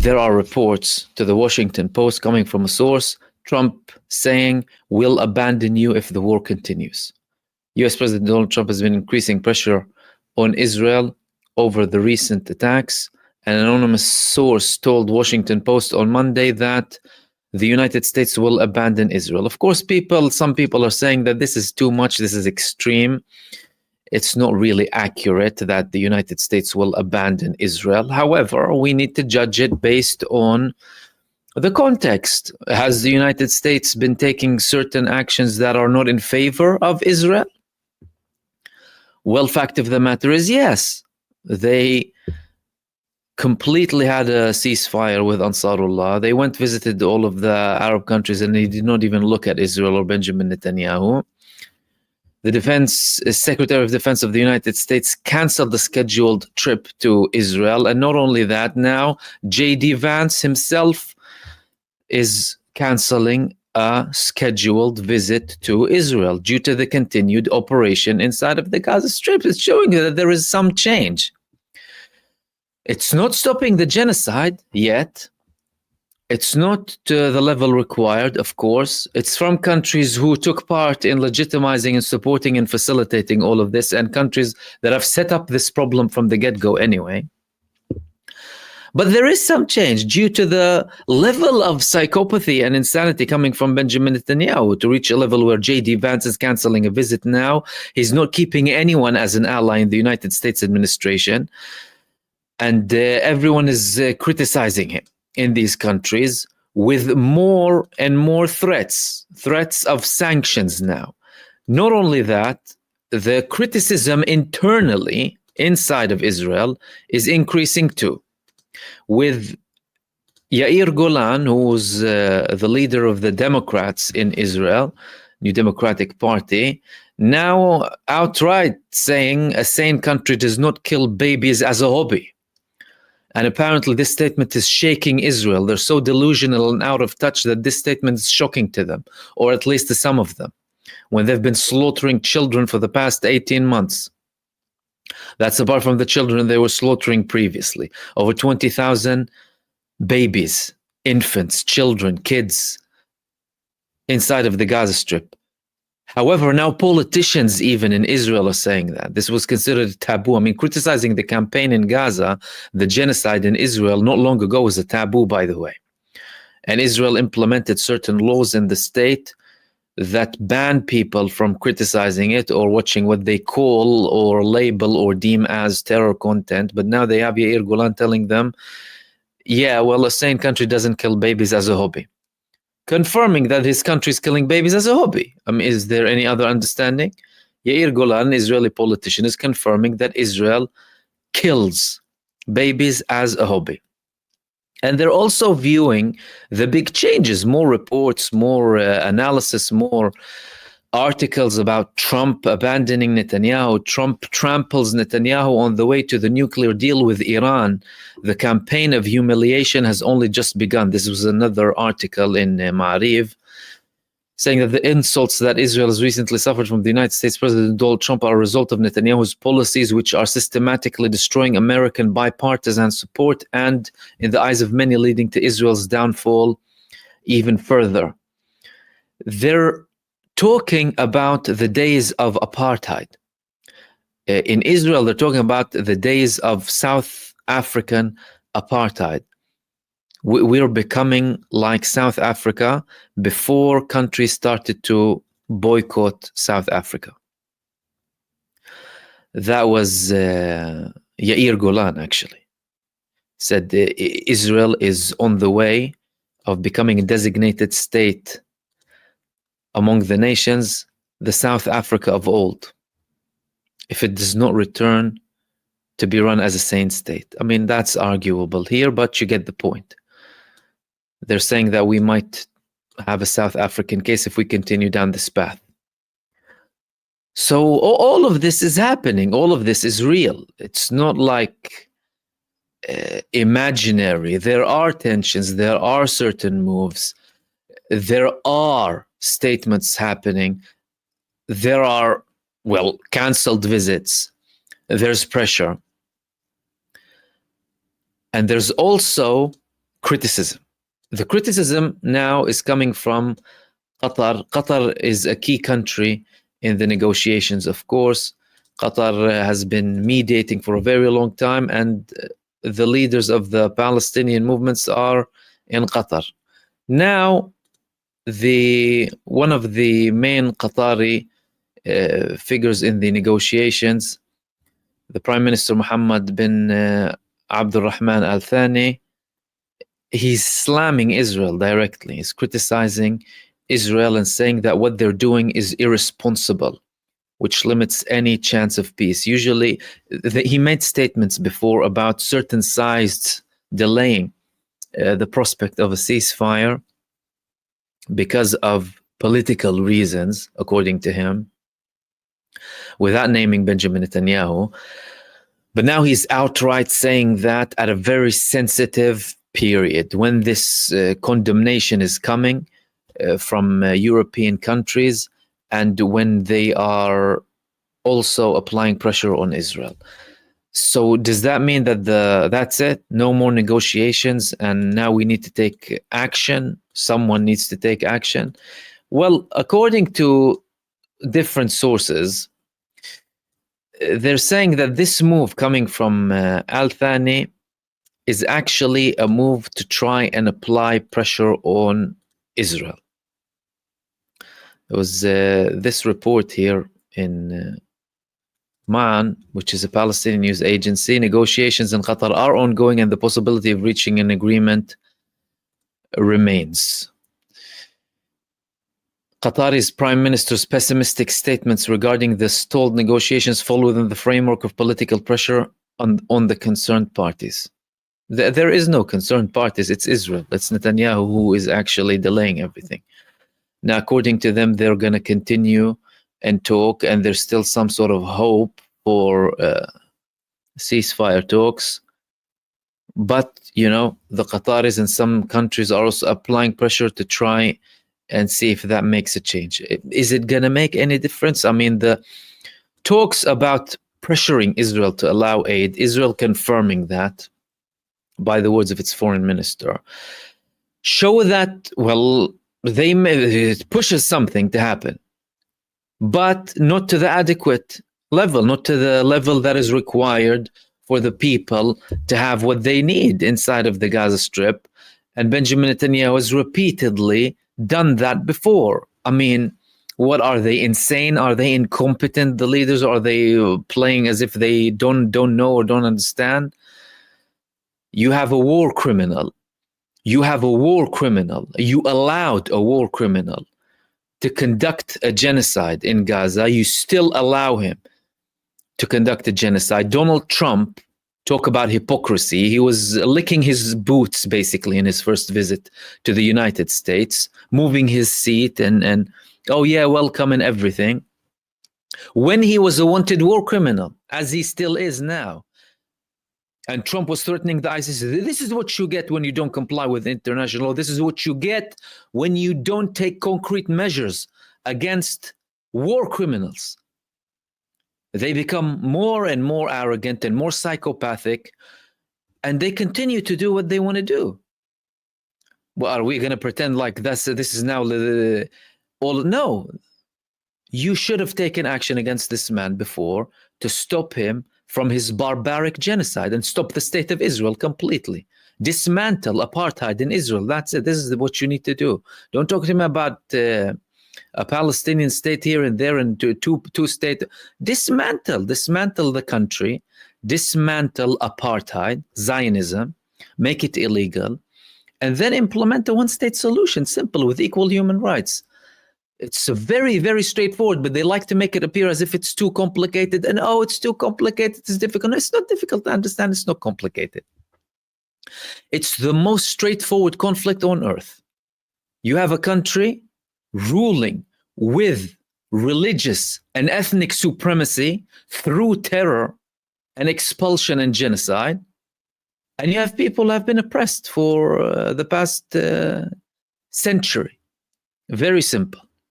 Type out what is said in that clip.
there are reports to the Washington Post coming from a source, Trump saying, "We'll abandon you if the war continues." US President Donald Trump has been increasing pressure on Israel over the recent attacks. An anonymous source told Washington Post on Monday that the United States will abandon Israel. Of course, some people are saying that this is too much, this is extreme. It's not really accurate that the United States will abandon Israel. However, we need to judge it based on the context. Has the United States been taking certain actions that are not in favor of Israel? Well, fact of the matter is yes. They completely had a ceasefire with Ansarullah. They visited all of the Arab countries, and they did not even look at Israel or Benjamin Netanyahu. The Secretary of Defense of the United States canceled the scheduled trip to Israel. And not only that, now J.D. Vance himself is canceling a scheduled visit to Israel due to the continued operation inside of the Gaza Strip. It's showing that there is some change. It's not stopping the genocide yet. It's not to the level required, of course. It's from countries who took part in legitimizing and supporting and facilitating all of this, and countries that have set up this problem from the get-go anyway. But there is some change due to the level of psychopathy and insanity coming from Benjamin Netanyahu to reach a level where J.D. Vance is canceling a visit now. He's not keeping anyone as an ally in the United States administration. And everyone is criticizing him in these countries with more and more threats of sanctions now. Not only that, the criticism internally inside of Israel is increasing too. With Yair Golan, who's the leader of the Democrats in Israel, New Democratic Party, now outright saying a sane country does not kill babies as a hobby. And apparently this statement is shaking Israel. They're so delusional and out of touch that this statement is shocking to them, or at least to some of them, when they've been slaughtering children for the past 18 months. That's apart from the children they were slaughtering previously. Over 20,000 babies, infants, children, kids inside of the Gaza Strip. However, now politicians even in Israel are saying that. This was considered taboo. I mean, criticizing the campaign in Gaza, the genocide in Israel, not long ago was a taboo, by the way. And Israel implemented certain laws in the state that ban people from criticizing it or watching what they call or label or deem as terror content. But now they have Yair Golan telling them, yeah, well, a sane country doesn't kill babies as a hobby. Confirming that his country is killing babies as a hobby. I mean, is there any other understanding? Yair Golan, an Israeli politician, is confirming that Israel kills babies as a hobby. And they're also viewing the big changes, more reports, more analysis, more articles about Trump abandoning Netanyahu. Trump tramples Netanyahu on the way to the nuclear deal with Iran. The campaign of humiliation has only just begun. This was another article in Ma'ariv saying that the insults that Israel has recently suffered from the United States President Donald Trump are a result of Netanyahu's policies, which are systematically destroying American bipartisan support and, in the eyes of many, leading to Israel's downfall even further. They're talking about the days of apartheid. In Israel, they're talking about the days of South African apartheid. We're becoming like South Africa before countries started to boycott South Africa. That was Yair Golan, actually. Said Israel is on the way of becoming a designated state among the nations, the South Africa of old, if it does not return to be run as a sane state. I mean, that's arguable here, but you get the point. They're saying that we might have a South African case if we continue down this path. So all of this is happening. All of this is real. It's not like imaginary. There are tensions. There are certain moves. There are statements happening. There are, well, canceled visits. There's pressure. And there's also criticism. The criticism now is coming from Qatar. Qatar is a key country in the negotiations, of course. Qatar has been mediating for a very long time, and the leaders of the Palestinian movements are in Qatar. Now, one of the main Qatari figures in the negotiations, the Prime Minister Mohammed bin Abdul Rahman Al Thani, he's slamming Israel directly. He's criticizing Israel and saying that what they're doing is irresponsible, which limits any chance of peace. Usually, he made statements before about certain sides delaying the prospect of a ceasefire because of political reasons, according to him, without naming Benjamin Netanyahu. But now he's outright saying that at a very sensitive period, when this condemnation is coming from European countries, and when they are also applying pressure on Israel. So does that mean that that's it? No more negotiations, and now we need to take action? Someone needs to take action? Well, according to different sources, they're saying that this move coming from Al Thani is actually a move to try and apply pressure on Israel. There was this report here in MAN, which is a Palestinian news agency. Negotiations in Qatar are ongoing and the possibility of reaching an agreement remains. Qatari's prime minister's pessimistic statements regarding the stalled negotiations fall within the framework of political pressure on the concerned parties. There is no concerned parties. It's Israel. It's Netanyahu who is actually delaying everything. Now, according to them, they're going to continue and talk, and there's still some sort of hope for ceasefire talks. But, you know, the Qataris in some countries are also applying pressure to try and see if that makes a change. Is it going to make any difference? I mean, the talks about pressuring Israel to allow aid, Israel confirming that by the words of its foreign minister, show that, well, it pushes something to happen, but not to the adequate level, not to the level that is required for the people to have what they need inside of the Gaza Strip. And Benjamin Netanyahu has repeatedly done that before. I mean, what are they, insane? Are they incompetent, the leaders? Are they playing as if they don't know or don't understand? You have a war criminal. You have a war criminal. You allowed a war criminal to conduct a genocide in Gaza. You still allow him to conduct a genocide. Donald Trump, talk about hypocrisy. He was licking his boots, basically, in his first visit to the United States, moving his seat and oh yeah, welcome and everything. When he was a wanted war criminal, as he still is now. And Trump was threatening the ISIS. This is what you get when you don't comply with international law. This is what you get when you don't take concrete measures against war criminals. They become more and more arrogant and more psychopathic, and they continue to do what they want to do. Well, are we going to pretend like this is now all? No. You should have taken action against this man before to stop him from his barbaric genocide and stop the state of Israel completely. Dismantle apartheid in Israel. That's it. This is what you need to do. Don't talk to him about a Palestinian state here and there and two state. Dismantle the country. Dismantle apartheid, Zionism, make it illegal, and then implement a one-state solution, simple, with equal human rights. It's very, very straightforward, but they like to make it appear as if it's too complicated. And oh, it's too complicated, it's difficult. No, it's not difficult to understand. It's not complicated. It's the most straightforward conflict on earth. You have a country ruling with religious and ethnic supremacy through terror and expulsion and genocide. And you have people who have been oppressed for the past century. Very simple.